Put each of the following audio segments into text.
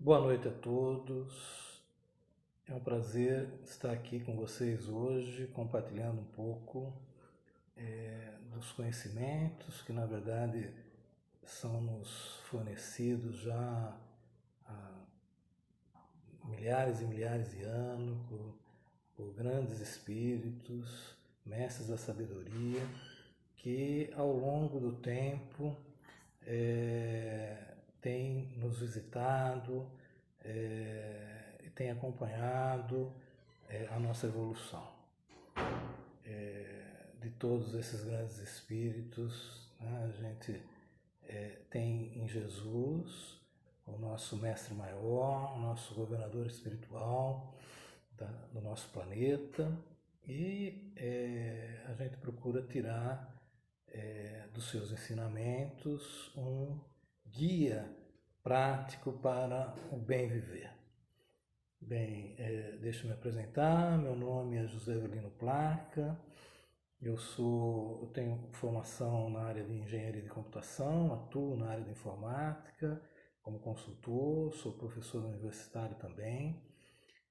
Boa noite a todos. É um prazer estar aqui com vocês hoje, compartilhando um pouco dos conhecimentos que, na verdade, são nos fornecidos já há milhares e milhares de anos por grandes espíritos, mestres da sabedoria, que ao longo do tempo têm nos visitado, e tem acompanhado a nossa evolução. De todos esses grandes espíritos, né, a gente tem em Jesus o nosso mestre maior, o nosso governador espiritual do nosso planeta, e a gente procura tirar dos seus ensinamentos um guia prático para o bem viver. Bem, deixa eu me apresentar. Meu nome é José Evelino Placa. Eu tenho formação na área de engenharia de computação, atuo na área de informática como consultor, sou professor universitário também,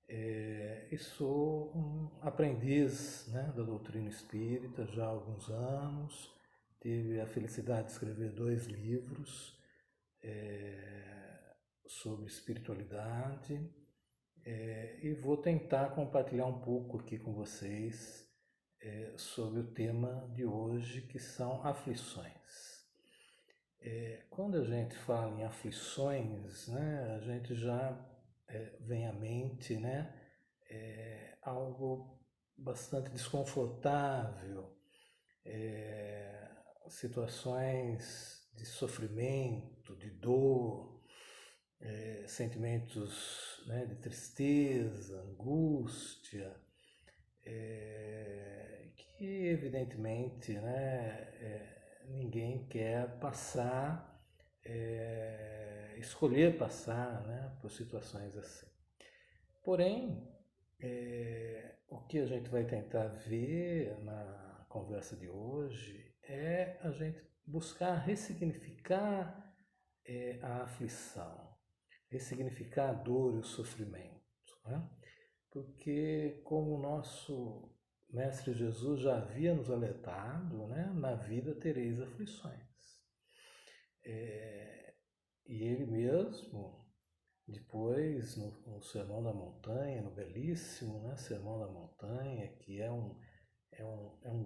e sou um aprendiz, né, da doutrina espírita já há alguns anos. Tive a felicidade de escrever 2 livros sobre espiritualidade, e vou tentar compartilhar um pouco aqui com vocês sobre o tema de hoje, que são aflições. Quando a gente fala em aflições, né, a gente já vem à mente, né, algo bastante desconfortável, situações de sofrimento, de dor, sentimentos, né, de tristeza, angústia, que evidentemente, né, ninguém quer passar, escolher passar, né, por situações assim. Porém, o que a gente vai tentar ver na conversa de hoje é a gente buscar ressignificar a aflição, ressignificar a dor e o sofrimento, né? Porque, como o nosso Mestre Jesus já havia nos alertado, né, na vida tereis aflições. E ele mesmo, depois, no Sermão da Montanha, no belíssimo, né, Sermão da Montanha, que é um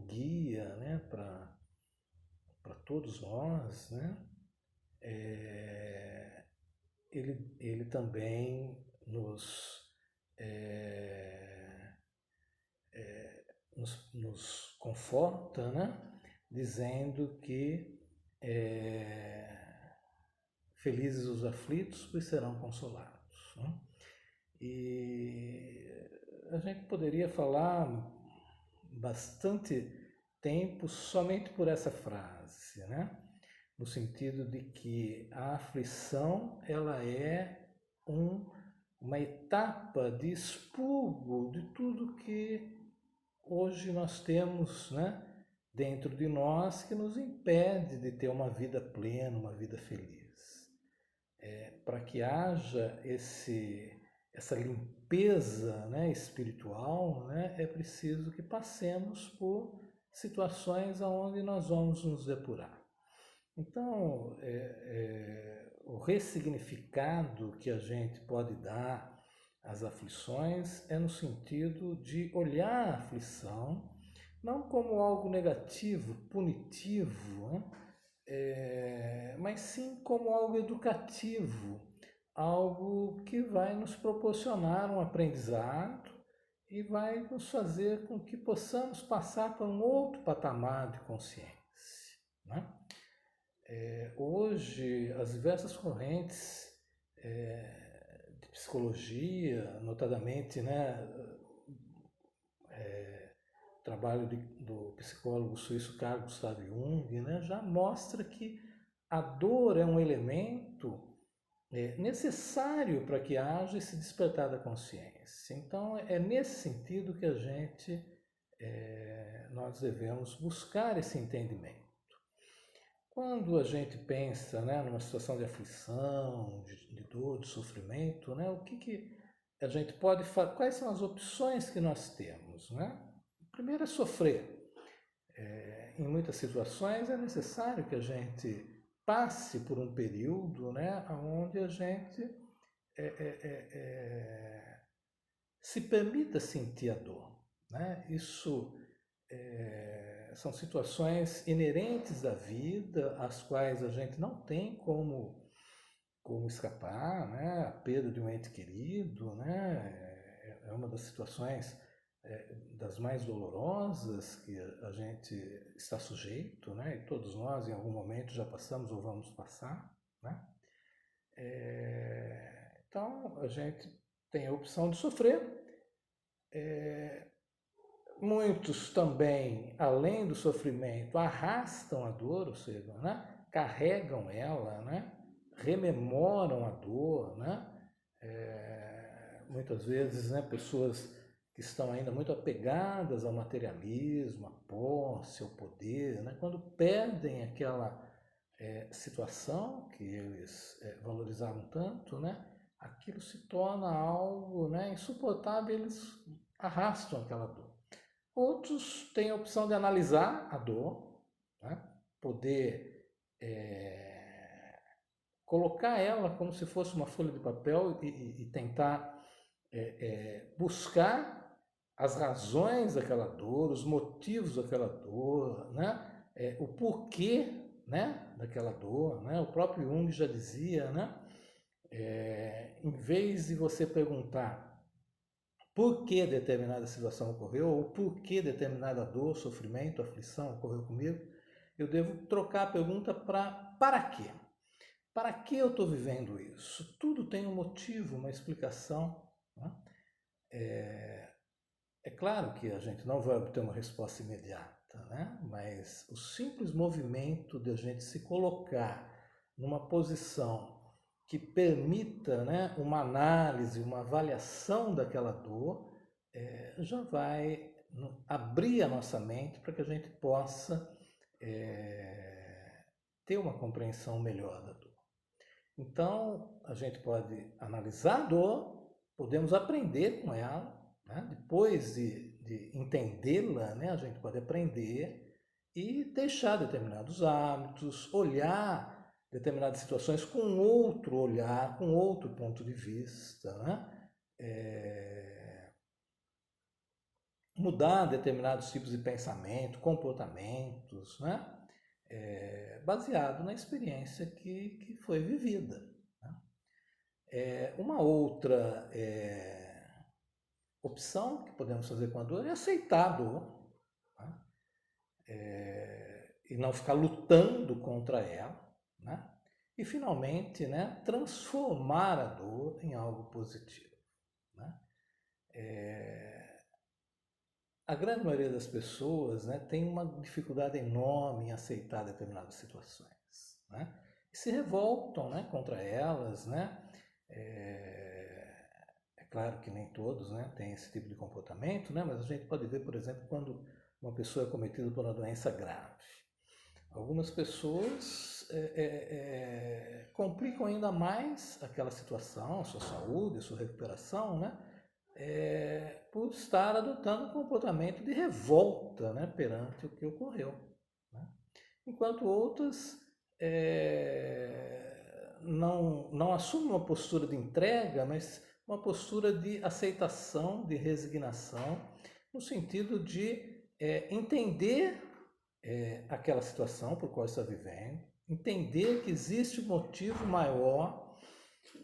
guia, né, para todos nós, né, ele também nos conforta, né, dizendo que felizes os aflitos, pois serão consolados, né? E a gente poderia falar bastante tempo somente por essa frase, né? No sentido de que a aflição ela é uma etapa de expurgo de tudo que hoje nós temos, né, dentro de nós, que nos impede de ter uma vida plena, uma vida feliz. Para que haja essa limpeza, né, espiritual, né, é preciso que passemos por situações onde nós vamos nos depurar. Então, o ressignificado que a gente pode dar às aflições é no sentido de olhar a aflição não como algo negativo, punitivo, né? Mas sim como algo educativo, algo que vai nos proporcionar um aprendizado e vai nos fazer com que possamos passar para um outro patamar de consciência, né? Hoje, as diversas correntes de psicologia, notadamente, né, o trabalho do psicólogo suíço Carl Gustav Jung, né, já mostra que a dor é um elemento necessário para que haja esse despertar da consciência. Então, é nesse sentido que nós devemos buscar esse entendimento. Quando a gente pensa, né, numa situação de aflição, de dor, de sofrimento, né? O que a gente pode fazer? Quais são as opções que nós temos, né? Primeiro é sofrer. Em muitas situações é necessário que a gente passe por um período, né, onde a gente se permita sentir a dor, né? Isso são situações inerentes da vida, às quais a gente não tem como escapar, né? A perda de um ente querido, né? É uma das situações das mais dolorosas que a gente está sujeito, né? E todos nós em algum momento já passamos ou vamos passar, né? Então a gente tem a opção de sofrer. Muitos também, além do sofrimento, arrastam a dor, ou seja, né? Carregam ela, né? Rememoram a dor, né? Muitas vezes, né, pessoas que estão ainda muito apegadas ao materialismo, à posse, ao poder, né? Quando perdem aquela situação que eles valorizavam tanto, né? Aquilo se torna algo, né, insuportável, eles arrastam aquela dor. Outros têm a opção de analisar a dor, né? Poder colocar ela como se fosse uma folha de papel e tentar buscar as razões daquela dor, os motivos daquela dor, né? O porquê, né, daquela dor, né? O próprio Jung já dizia, né? Em vez de você perguntar por que determinada situação ocorreu, ou por que determinada dor, sofrimento, aflição ocorreu comigo, eu devo trocar a pergunta para quê? Para que eu estou vivendo isso? Tudo tem um motivo, uma explicação, né? É claro que a gente não vai obter uma resposta imediata, né? Mas o simples movimento de a gente se colocar numa posição que permita, né, uma análise, uma avaliação daquela dor, já vai abrir a nossa mente para que a gente possa ter uma compreensão melhor da dor. Então, a gente pode analisar a dor, podemos aprender com ela, né? Depois de entendê-la, né, a gente pode aprender e deixar determinados hábitos, olhar determinadas situações com outro olhar, com outro ponto de vista, né? Mudar determinados tipos de pensamento, comportamentos, né? Baseado na experiência que foi vivida, né? Uma outra opção que podemos fazer com a dor é aceitar a dor, né? E não ficar lutando contra ela, né? E finalmente, né, transformar a dor em algo positivo, né? A grande maioria das pessoas, né, tem uma dificuldade enorme em aceitar determinadas situações, né? E se revoltam, né, contra elas, né? É claro que nem todos, né, têm esse tipo de comportamento, né? Mas a gente pode ver, por exemplo, quando uma pessoa é cometida por uma doença grave. Algumas pessoas complicam ainda mais aquela situação, a sua saúde, a sua recuperação, né? Por estar adotando um comportamento de revolta, né, perante o que ocorreu, né? Enquanto outras não assumem uma postura de entrega, mas uma postura de aceitação, de resignação, no sentido de entender aquela situação por qual está vivendo, entender que existe um motivo maior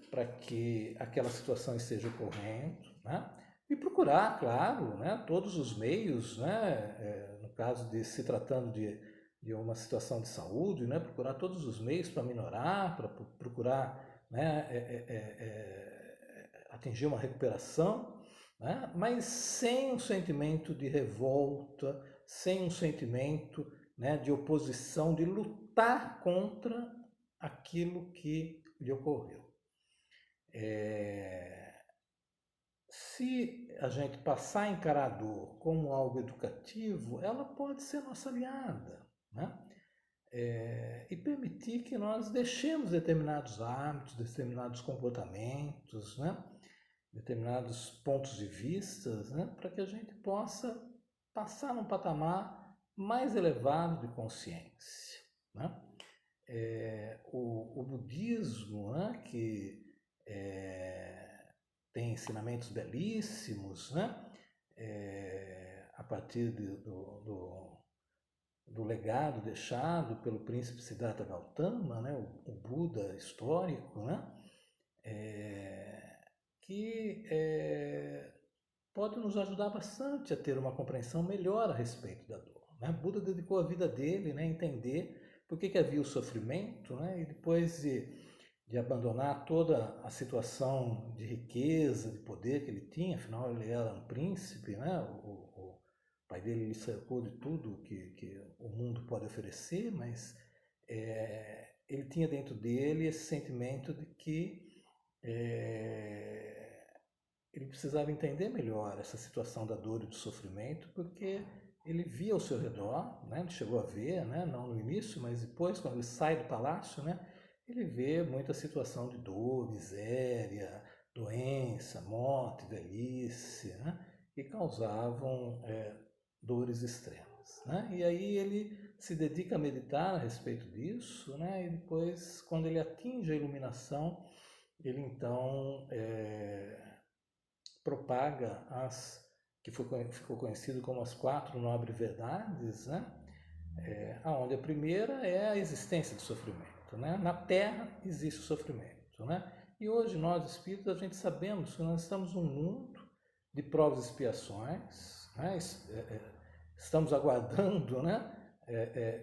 para que aquela situação esteja ocorrendo, né? E procurar, claro, né, todos os meios, né, no caso de se tratando de uma situação de saúde, né, procurar todos os meios para minorar, para procurar, né, atingir uma recuperação, né, mas sem um sentimento de revolta, sem um sentimento, né, de oposição, de lutar contra aquilo que lhe ocorreu. Se a gente passar a encarar a dor como algo educativo, ela pode ser nossa aliada, né? e permitir que nós deixemos determinados hábitos, determinados comportamentos, né? Determinados pontos de vista, né? Para que a gente possa passar num patamar mais elevado de consciência, né? O budismo, né? Que tem ensinamentos belíssimos, né? A partir do legado deixado pelo príncipe Siddhartha Gautama, né? O Buda histórico, né? Que pode nos ajudar bastante a ter uma compreensão melhor a respeito da dor. Né? Buda dedicou a vida dele, né, a entender por que havia o sofrimento, né, e depois de abandonar toda a situação de riqueza, de poder que ele tinha, afinal ele era um príncipe, né, o pai dele lhe cercou de tudo que o mundo pode oferecer, mas ele tinha dentro dele esse sentimento de que ele precisava entender melhor essa situação da dor e do sofrimento, porque ele via ao seu redor, né? Ele chegou a ver, né? Não no início, mas depois, quando ele sai do palácio, né? Ele vê muita situação de dor, miséria, doença, morte, velhice, né? Que causavam dores extremas, né? E aí ele se dedica a meditar a respeito disso, né? E depois, quando ele atinge a iluminação, ele então propaga as que ficou conhecido como as 4 nobres verdades, né? Onde a primeira é a existência do sofrimento, né? Na Terra existe o sofrimento, né? E hoje nós espíritos a gente sabemos que nós estamos num mundo de provas e expiações, né? Estamos aguardando, né?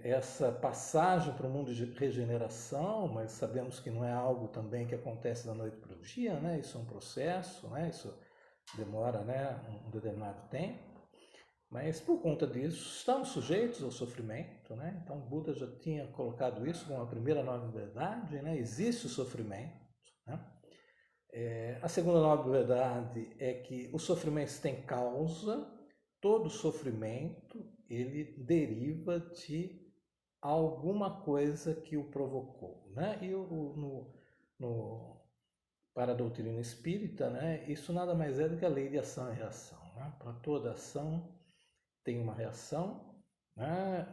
Essa passagem para o mundo de regeneração, mas sabemos que não é algo também que acontece da noite para o dia, né? Isso é um processo, né? Isso demora, né, um determinado tempo, mas por conta disso estamos sujeitos ao sofrimento, né? Então Buda já tinha colocado isso como a primeira nobre verdade, né? Existe o sofrimento, né? A segunda nobre verdade é que os sofrimentos têm causa, todo sofrimento ele deriva de alguma coisa que o provocou, né? E para a doutrina espírita, né, isso nada mais é do que a lei de ação e reação. Né? Para toda ação tem uma reação, né?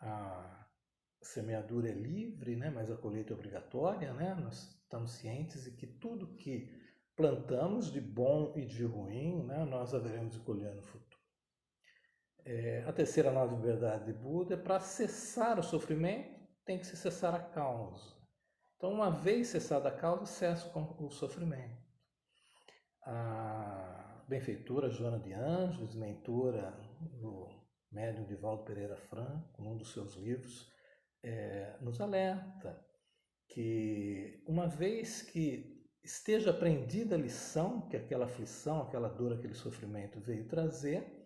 A semeadura é livre, né? Mas a colheita é obrigatória. Né? Nós estamos cientes de que tudo que plantamos de bom e de ruim, né, nós haveremos de colher no futuro. A terceira nova verdade de Buda é para cessar o sofrimento, tem que se cessar a causa. Então, uma vez cessada a causa, cessa o sofrimento. A benfeitora Joana de Ângeles, mentora do médium Divaldo Pereira Franco, num dos seus livros, nos alerta que uma vez que esteja aprendida a lição que aquela aflição, aquela dor, aquele sofrimento veio trazer,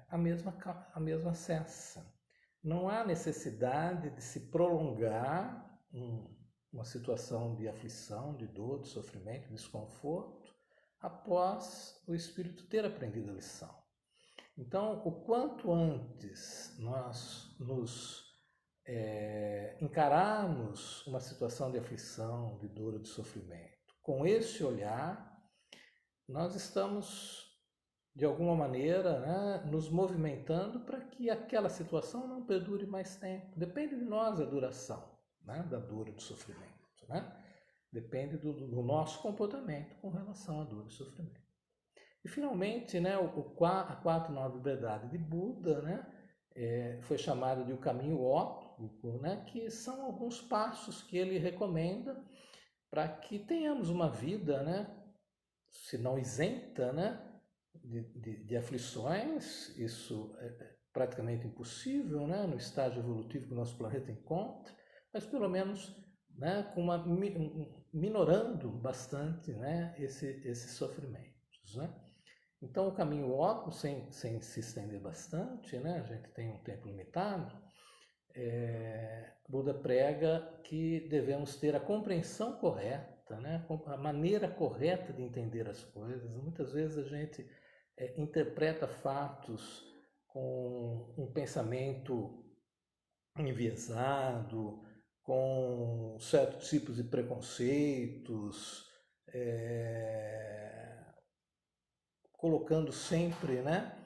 a mesma cessa. Não há necessidade de se prolongar uma situação de aflição, de dor, de sofrimento, de desconforto, após o espírito ter aprendido a lição. Então, o quanto antes nós nos encararmos uma situação de aflição, de dor ou de sofrimento, com esse olhar, nós estamos de alguma maneira, né, nos movimentando para que aquela situação não perdure mais tempo. Depende de nós a duração, né, da dor e do sofrimento. Né? Depende do nosso comportamento com relação à dor e sofrimento. E, finalmente, né, a quarta nova verdade de Buda, né, foi chamada de o caminho óptico, né, que são alguns passos que ele recomenda para que tenhamos uma vida, né, se não isenta, né, de aflições. Isso é praticamente impossível, né, no estágio evolutivo que o nosso planeta encontra, mas pelo menos, né, minorando bastante, né, esses sofrimentos. Né? Então, o caminho óbvio, sem se estender bastante, né, a gente tem um tempo limitado, Buda prega que devemos ter a compreensão correta, né, a maneira correta de entender as coisas. Muitas vezes a gente interpreta fatos com um pensamento enviesado, com certos tipos de preconceitos, colocando sempre, né,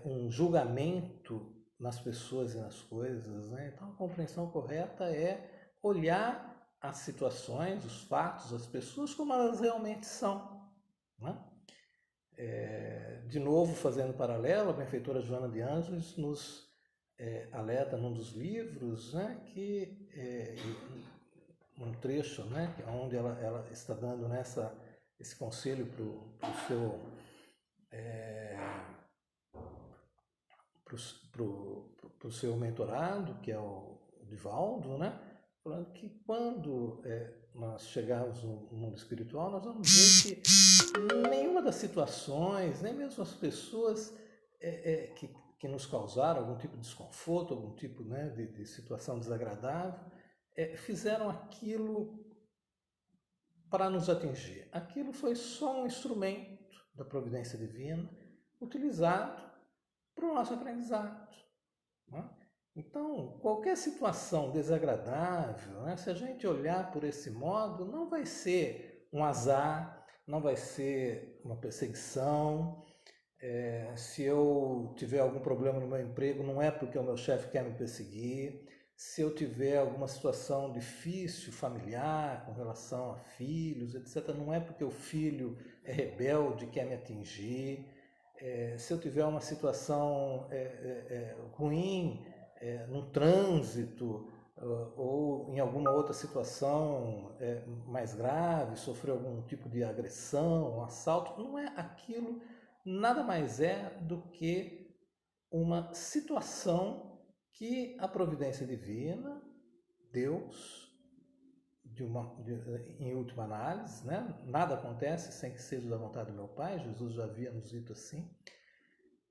um julgamento nas pessoas e nas coisas, né? Então, a compreensão correta é olhar as situações, os fatos, as pessoas como elas realmente são, né? De novo, fazendo paralelo, a benfeitora Joana de Ângeles nos alerta num dos livros, né, que um trecho, né, onde ela está dando esse conselho para o seu mentorado, que é o Divaldo, né, falando que quando nós chegarmos no mundo espiritual, nós vamos ver que nenhuma das situações, nem mesmo as pessoas que nos causaram algum tipo de desconforto, algum tipo, né, de situação desagradável, fizeram aquilo para nos atingir. Aquilo foi só um instrumento da providência divina utilizado para o nosso aprendizado, né? Então, qualquer situação desagradável, né, se a gente olhar por esse modo, não vai ser um azar, não vai ser uma perseguição. Se eu tiver algum problema no meu emprego, não é porque o meu chefe quer me perseguir. Se eu tiver alguma situação difícil, familiar, com relação a filhos, etc., não é porque o filho é rebelde e quer me atingir. Se eu tiver uma situação ruim no trânsito ou em alguma outra situação mais grave, sofrer algum tipo de agressão, um assalto, não é aquilo, nada mais é do que uma situação que a providência divina, Deus, em última análise, né? Nada acontece sem que seja da vontade do meu Pai, Jesus já havia nos dito assim,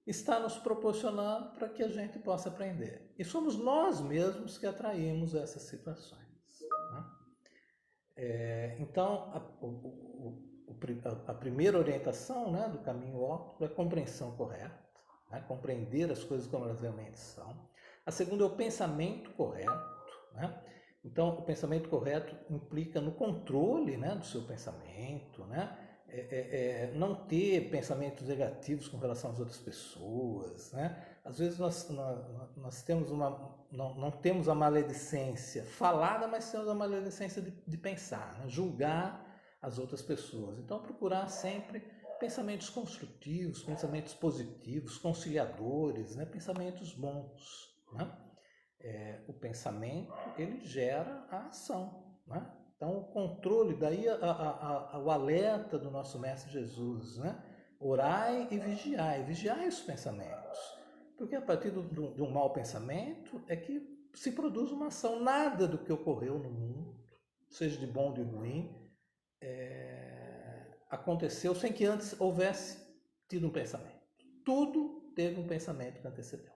está nos proporcionando para que a gente possa aprender. E somos nós mesmos que atraímos essas situações, né? Então, a primeira orientação, né, do caminho óptimo é a compreensão correta, né, compreender as coisas como elas realmente são. A segunda é o pensamento correto, né? Então, o pensamento correto implica no controle, né, do seu pensamento, né? Não ter pensamentos negativos com relação às outras pessoas, né? Às vezes nós temos não temos a maledicência falada, mas temos a maledicência de pensar, né? Julgar as outras pessoas. Então, procurar sempre pensamentos construtivos, pensamentos positivos, conciliadores, né? Pensamentos bons, né? O pensamento, ele gera a ação, né? Então, o controle, daí o alerta do nosso Mestre Jesus, né? Orai e vigiai os pensamentos. Porque a partir de um mau pensamento é que se produz uma ação. Nada do que ocorreu no mundo, seja de bom ou de ruim, aconteceu sem que antes houvesse tido um pensamento. Tudo teve um pensamento que antecedeu.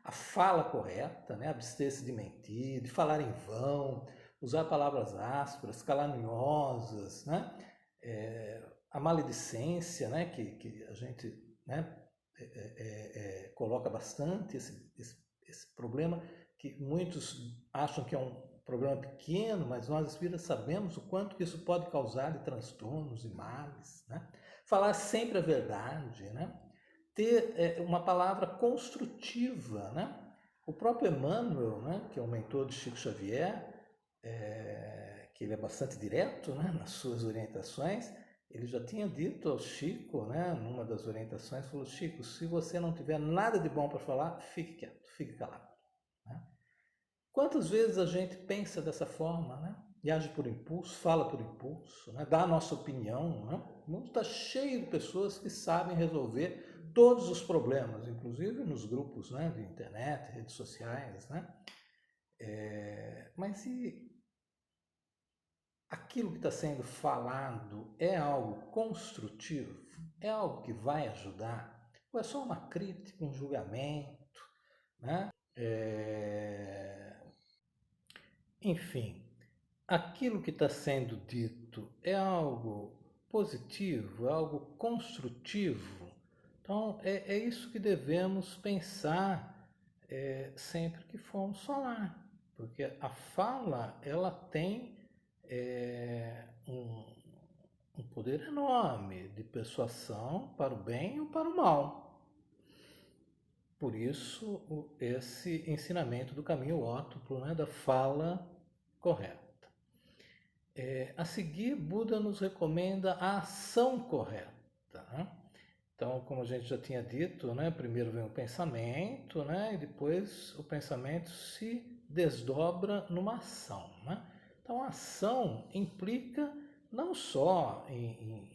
A fala correta, né? Abster-se de mentir, de falar em vão, usar palavras ásperas, caluniosas, né? A maledicência, né? Que a gente, né? Coloca bastante esse problema, que muitos acham que é um problema pequeno, mas nós espíritas sabemos o quanto que isso pode causar de transtornos e males, né? Falar sempre a verdade, né? Ter uma palavra construtiva, né? O próprio Emmanuel, né, que é o mentor de Chico Xavier, que ele é bastante direto, né, nas suas orientações, ele já tinha dito ao Chico, né, numa das orientações, falou: Chico, se você não tiver nada de bom para falar, fique quieto, fique calado, né? Quantas vezes a gente pensa dessa forma, né? E age por impulso, fala por impulso, né? Dá a nossa opinião, né? O mundo está cheio de pessoas que sabem resolver todos os problemas, inclusive nos grupos, né, de internet, redes sociais, né? Mas e aquilo que está sendo falado é algo construtivo? É algo que vai ajudar? Ou é só uma crítica, um julgamento, né? Enfim, aquilo que está sendo dito é algo positivo, é algo construtivo? Então, é isso que devemos pensar sempre que formos falar, porque a fala ela tem um poder enorme de persuasão para o bem ou para o mal. Por isso, esse ensinamento do caminho ótuplo, né, da fala correta. A seguir, Buda nos recomenda a ação correta. Né? Então, como a gente já tinha dito, né, primeiro vem o pensamento, né, e depois o pensamento se desdobra numa ação. Né? Então, a ação implica não só em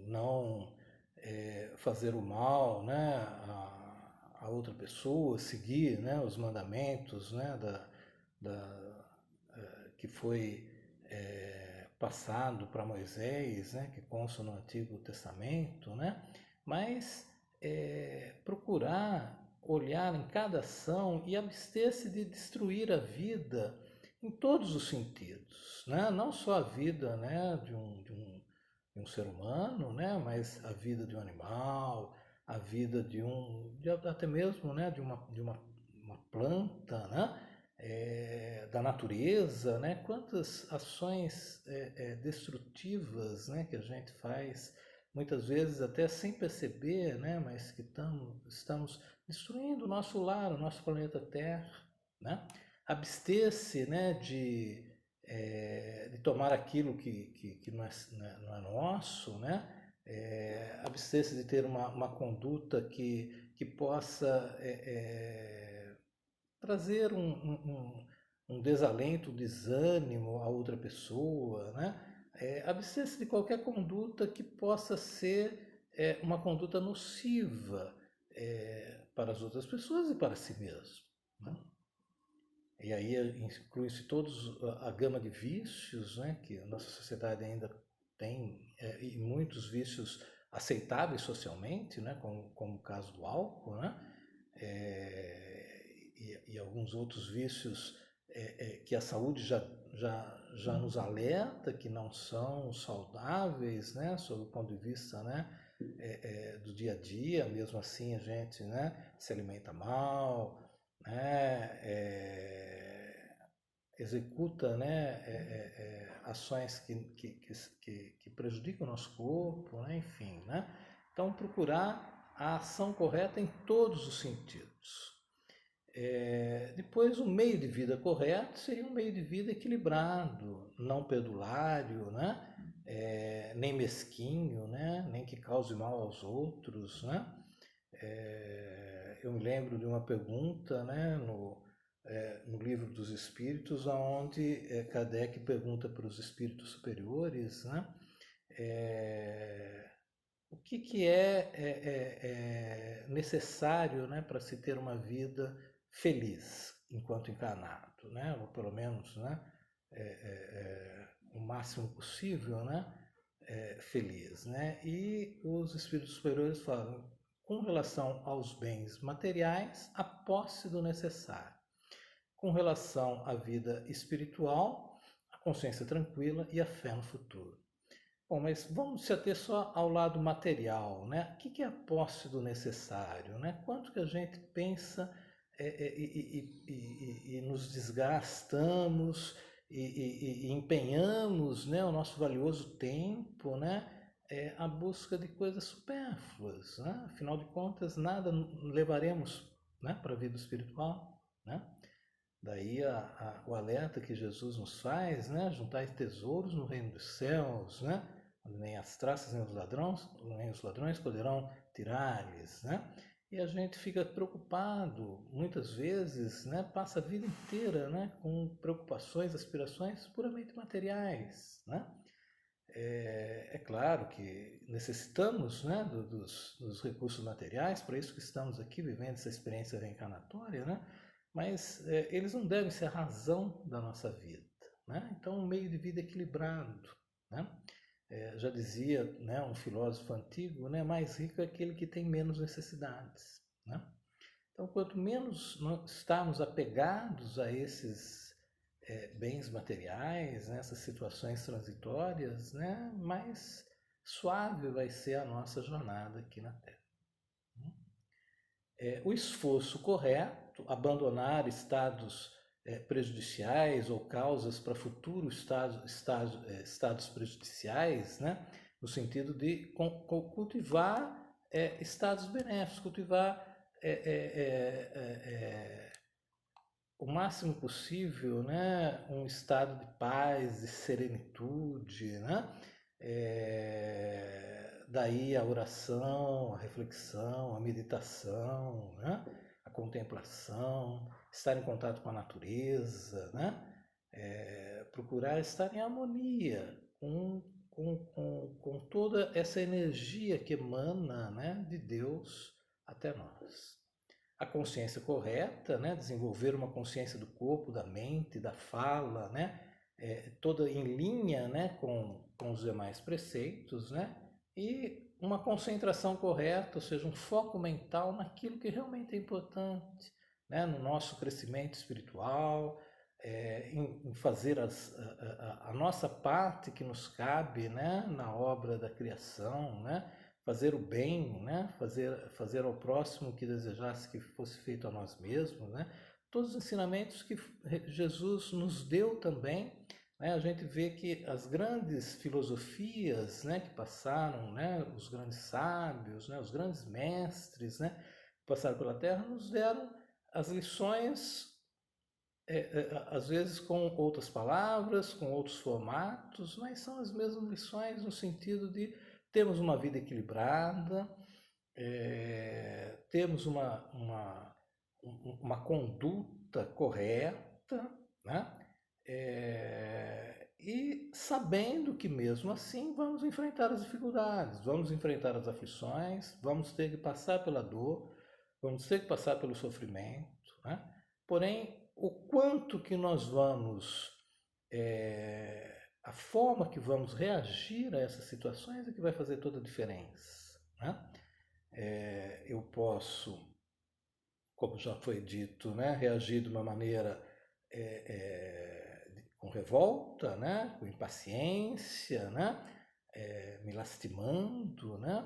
não fazer o mal, né, a outra pessoa, seguir, né, os mandamentos, né, que foi passado para Moisés, né, que consta no Antigo Testamento, né, mas procurar olhar em cada ação e abster-se de destruir a vida em todos os sentidos, né? Não só a vida, né, de um ser humano, né, mas a vida de um animal, a vida até mesmo, né, de uma planta, né, da natureza, né? Quantas ações destrutivas, né, que a gente faz, muitas vezes até sem perceber, né, mas que estamos destruindo o nosso lar, o nosso planeta Terra. Né? Abster-se, né, de tomar aquilo que não é nosso, né? Abster-se de ter uma conduta que possa trazer um desalento, um desânimo a outra pessoa, né? Abster-se de qualquer conduta que possa ser uma conduta nociva para as outras pessoas e para si mesmo. Né? E aí inclui-se todos a gama de vícios, né, que a nossa sociedade ainda tem, e muitos vícios aceitáveis socialmente, né, como o caso do álcool, né, e alguns outros vícios que a saúde já nos alerta que não são saudáveis, né, sob o ponto de vista, né, do dia a dia. Mesmo assim a gente, né, se alimenta mal, né, executa, né, ações que prejudicam o nosso corpo, né, enfim. Né? Então, procurar a ação correta em todos os sentidos. Depois, o meio de vida correto seria um meio de vida equilibrado, não perdulário, né? Nem mesquinho, né? Nem que cause mal aos outros. Né? Eu me lembro de uma pergunta, né, no Livro dos Espíritos, onde Kardec pergunta para os espíritos superiores, né, o que é necessário, né, para se ter uma vida feliz enquanto encarnado, né, ou pelo menos, né, o máximo possível, né, feliz. Né? E os espíritos superiores falam, com relação aos bens materiais, a posse do necessário. Com relação à vida espiritual, a consciência tranquila e a fé no futuro. Bom, mas vamos se ater só ao lado material, né? O que é a posse do necessário, né? Quanto que a gente pensa e nos desgastamos e empenhamos, né, o nosso valioso tempo, né, à busca de coisas supérfluas, né? Afinal de contas, nada levaremos, né, para a vida espiritual, né? Daí o alerta que Jesus nos faz, né? Juntai tesouros no reino dos céus, né? Onde nem as traças nem os ladrões poderão tirar-lhes, né? E a gente fica preocupado, muitas vezes, né? Passa a vida inteira, né? Com preocupações, aspirações puramente materiais, né? É claro que necessitamos, né, dos recursos materiais, para isso que estamos aqui vivendo essa experiência reencarnatória, né? Mas eles não devem ser a razão da nossa vida. Né? Então, um meio de vida equilibrado. Né? Já dizia, né, um filósofo antigo, né, mais rico é aquele que tem menos necessidades. Né? Então, quanto menos estarmos apegados a esses bens materiais, né, essas situações transitórias, né, mais suave vai ser a nossa jornada aqui na Terra. o esforço correto, abandonar estados prejudiciais ou causas para futuros estados prejudiciais, né? No sentido de cultivar estados benéficos, cultivar o máximo possível, né, um estado de paz, de serenitude, né? Daí a oração, a reflexão, a meditação, né? A contemplação, estar em contato com a natureza, né? Procurar estar em harmonia com toda essa energia que emana, né, de Deus até nós. A consciência correta, né? Desenvolver uma consciência do corpo, da mente, da fala, né? Toda em linha, né? com os demais preceitos, né? E uma concentração correta, ou seja, um foco mental naquilo que realmente é importante, né? No nosso crescimento espiritual, em fazer a nossa parte que nos cabe, né? Na obra da criação, né? Fazer o bem, né? fazer ao próximo o que desejasse que fosse feito a nós mesmos, né? Todos os ensinamentos que Jesus nos deu também, né? A gente vê que as grandes filosofias, né, que passaram, né, os grandes sábios, né, os grandes mestres, né, que passaram pela Terra, nos deram as lições, às vezes com outras palavras, com outros formatos, mas são as mesmas lições no sentido de termos uma vida equilibrada, termos uma conduta correta, né? E sabendo que mesmo assim vamos enfrentar as dificuldades, vamos enfrentar as aflições, vamos ter que passar pela dor, vamos ter que passar pelo sofrimento, né? Porém, o quanto que nós vamos, a forma que vamos reagir a essas situações é que vai fazer toda a diferença, né? Eu posso, como já foi dito, né, reagir de uma maneira com revolta, né, com impaciência, né, me lastimando, né,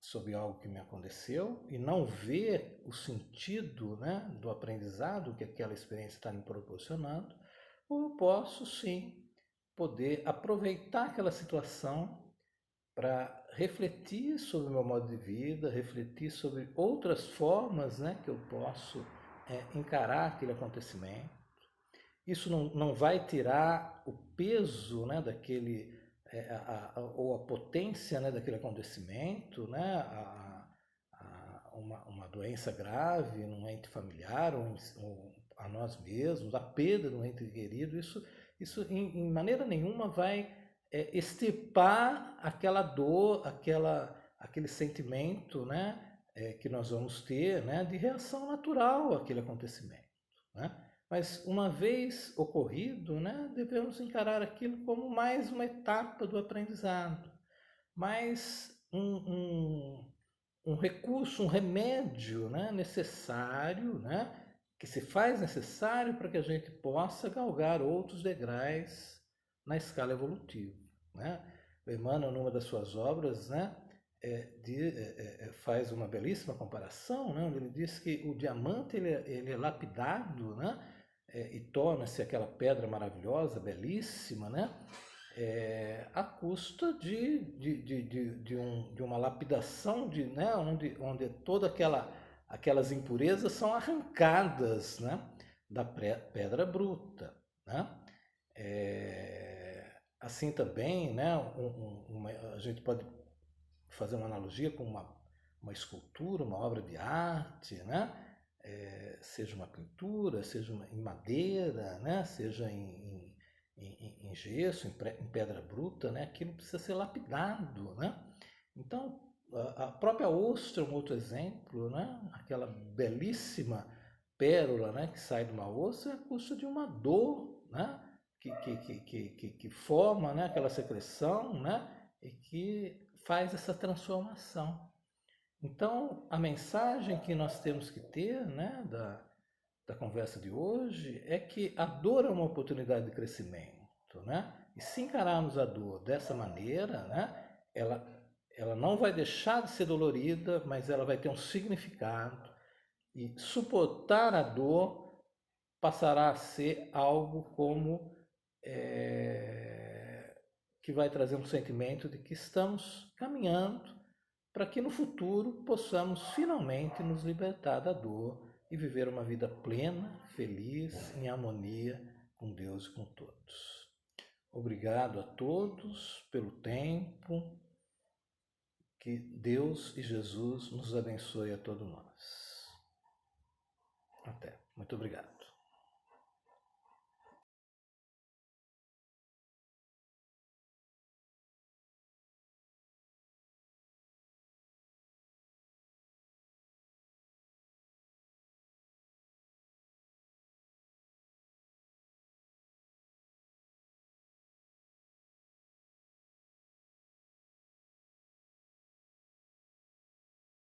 sobre algo que me aconteceu e não ver o sentido, né, do aprendizado que aquela experiência está me proporcionando, ou eu posso sim poder aproveitar aquela situação para refletir sobre o meu modo de vida, refletir sobre outras formas, né, que eu posso encarar aquele acontecimento. Isso não vai tirar o peso, né, daquele, ou a potência, né, daquele acontecimento, né, uma doença grave num ente familiar ou a nós mesmos, a perda de um ente querido, isso em maneira nenhuma vai extirpar aquela dor, aquele sentimento, né, que nós vamos ter, né, de reação natural àquele acontecimento, né? Mas uma vez ocorrido, né, devemos encarar aquilo como mais uma etapa do aprendizado, mais um recurso, um remédio, né, necessário, né, que se faz necessário para que a gente possa galgar outros degraus na escala evolutiva, né? O Emmanuel, numa das suas obras, né, faz uma belíssima comparação, né, onde ele diz que o diamante ele é lapidado, né, e torna-se aquela pedra maravilhosa, belíssima, né, à custa de uma lapidação, né, onde todas aquelas impurezas são arrancadas, né, da pedra bruta, né? Assim também, né, a gente pode fazer uma analogia com uma escultura, uma obra de arte, né? Seja uma pintura, seja em madeira, né? Seja em gesso, em pedra bruta, né? Aquilo precisa ser lapidado, né? Então, a própria ostra é um outro exemplo, né? Aquela belíssima pérola, né, que sai de uma ostra é a custa de uma dor, né? Que forma, né, aquela secreção, né? E que faz essa transformação. Então, a mensagem que nós temos que ter, né, da conversa de hoje é que a dor é uma oportunidade de crescimento, né? E se encararmos a dor dessa maneira, né, ela não vai deixar de ser dolorida, mas ela vai ter um significado, e suportar a dor passará a ser algo como que vai trazer um sentimento de que estamos caminhando para que no futuro possamos finalmente nos libertar da dor e viver uma vida plena, feliz, em harmonia com Deus e com todos. Obrigado a todos pelo tempo. Que Deus e Jesus nos abençoe a todos nós. Até. Muito obrigado.